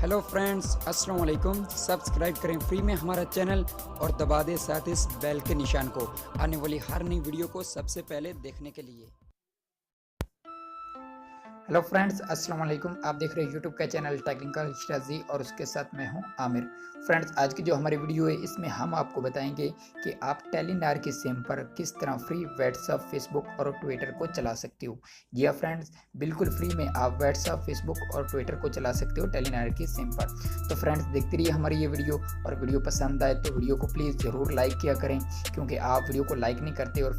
Hello friends, अस्सलाम वालेकुम। Subscribe करें फ्री में हमारा चैनल और दबा दें साथ इस बेल के निशान को आने वाली हर नई वीडियो को सबसे पहले देखने के लिए। हेलो फ्रेंड्स, अस्सलाम वालेकुम। आप देख रहे हैं यूट्यूब का चैनल टेक्निकल स्ट्रेटजी और उसके साथ मैं हूं आमिर। फ्रेंड्स, आज की जो हमारी वीडियो है इसमें हम आपको बताएंगे कि आप टेलीनॉर की सिम पर किस तरह फ्री व्हाट्सएप, फेसबुक और ट्विटर को चला सकते हो। जी हाँ फ्रेंड्स, बिल्कुल फ्री में आप व्हाट्सएप, फेसबुक और ट्विटर को चला सकते हो टेलीनॉर की सिम पर। तो फ्रेंड्स, देखते रहिए हमारी ये वीडियो, और वीडियो पसंद आए तो वीडियो को प्लीज़ ज़रूर लाइक किया करें, क्योंकि आप वीडियो को लाइक नहीं करते और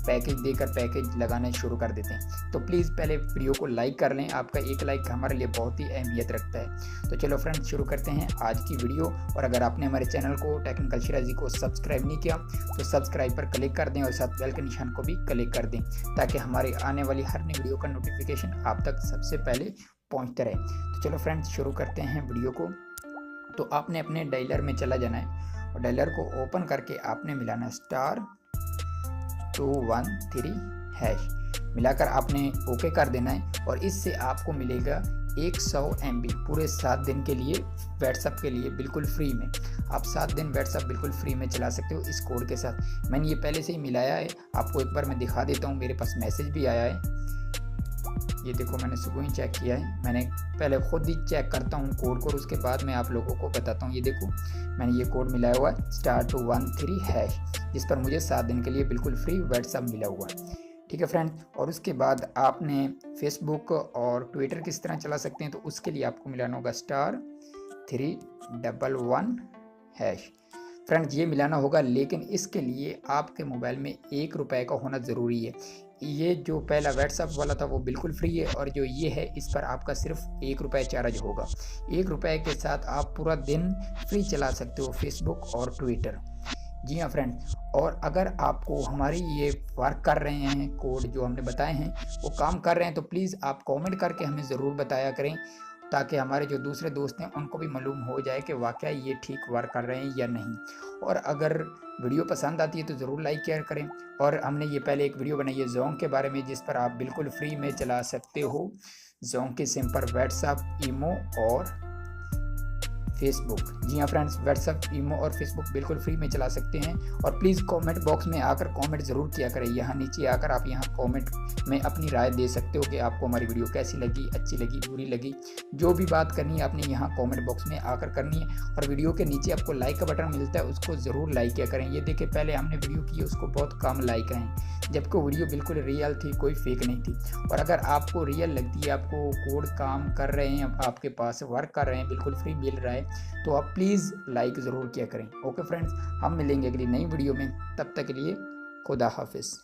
पैकेज देकर पैकेज लगाने शुरू कर देते हैं। तो प्लीज़ पहले वीडियो को लाइक कर लें, आपका एक लाइक हमारे लिए बहुत ही अहमियत रखता है। तो चलो फ्रेंड्स, शुरू करते हैं आज की वीडियो। और अगर आपने हमारे चैनल को टेक्निकल स्ट्रेटजी को सब्सक्राइब नहीं किया तो सब्सक्राइब पर क्लिक कर दें और साथ बेल के निशान को भी क्लिक कर दें, ताकि हमारे आने वाली हर नई वीडियो का नोटिफिकेशन आप तक सबसे पहले पहुँचता रहे। तो चलो फ्रेंड्स, शुरू करते हैं वीडियो को। तो आपने अपने डायलर में चला जाना है और डायलर को ओपन करके आपने मिलाना *213# मिलाकर आपने ओके कर देना है। और इससे आपको मिलेगा 100 MB पूरे 7 दिन के लिए व्हाट्सएप के लिए बिल्कुल फ्री में। आप 7 दिन व्हाट्सएप बिल्कुल फ्री में चला सकते हो इस कोड के साथ। मैंने ये पहले से ही मिलाया है, आपको एक बार मैं दिखा देता हूँ। मेरे पास मैसेज भी आया है, ये देखो, मैंने सुबह ही चेक किया है। मैंने पहले खुद ही चेक करता हूँ कोड को, उसके बाद मैं आप लोगों को बताता हूँ। ये देखो, मैंने ये कोड मिलाया हुआ है *213#, जिस पर मुझे 7 दिन के लिए बिल्कुल फ्री व्हाट्सएप मिला हुआ है। ठीक है फ्रेंड, और उसके बाद आपने फेसबुक और ट्विटर किस तरह चला सकते हैं, तो उसके लिए आपको मिलाना होगा *311#। फ्रेंड्स, ये मिलाना होगा, लेकिन इसके लिए आपके मोबाइल में ₹1 का होना ज़रूरी है। ये जो पहला व्हाट्सएप वाला था वो बिल्कुल फ्री है, और जो ये है इस पर आपका सिर्फ ₹1 चार्ज होगा। ₹1 के साथ आप पूरा दिन फ्री चला सकते हो फेसबुक और ट्विटर। जी हाँ फ्रेंड्स, और अगर आपको हमारी ये वर्क कर रहे हैं कोड जो हमने बताए हैं वो काम कर रहे हैं, तो प्लीज़ आप कमेंट करके हमें ज़रूर बताया करें, ताकि हमारे जो दूसरे दोस्त हैं उनको भी मालूम हो जाए कि वाकई ये ठीक वर्क कर रहे हैं या नहीं। और अगर वीडियो पसंद आती है तो ज़रूर लाइक किया करें। और हमने ये पहले एक वीडियो बनाई है जोंग के बारे में, जिस पर आप बिल्कुल फ्री में चला सकते हो जोंग की सिम पर व्हाट्सएप, ईमो और फेसबुक। जी हाँ फ्रेंड्स, व्हाट्सएप, ईमो और फेसबुक बिल्कुल फ्री में चला सकते हैं। और प्लीज़ कमेंट बॉक्स में आकर कमेंट ज़रूर किया करें। यहाँ नीचे आकर आप यहाँ कमेंट में अपनी राय दे सकते हो कि आपको हमारी वीडियो कैसी लगी, अच्छी लगी, बुरी लगी। जो भी बात करनी है आपने यहाँ कमेंट बॉक्स में आकर करनी है। और वीडियो के नीचे आपको लाइक का बटन मिलता है, उसको ज़रूर लाइक किया करें। ये देखिए, पहले हमने वीडियो की उसको बहुत कम लाइक हैं, जबकि वीडियो बिल्कुल रियल थी, कोई फेक नहीं थी। और अगर आपको रियल लगती है, आपको कोड काम कर रहे हैं, आपके पास वर्क कर रहे हैं, बिल्कुल फ्री मिल रहा है, तो आप प्लीज़ लाइक ज़रूर किया करें। ओके फ्रेंड्स, हम मिलेंगे अगली नई वीडियो में, तब तक के लिए खुदा हाफिज़।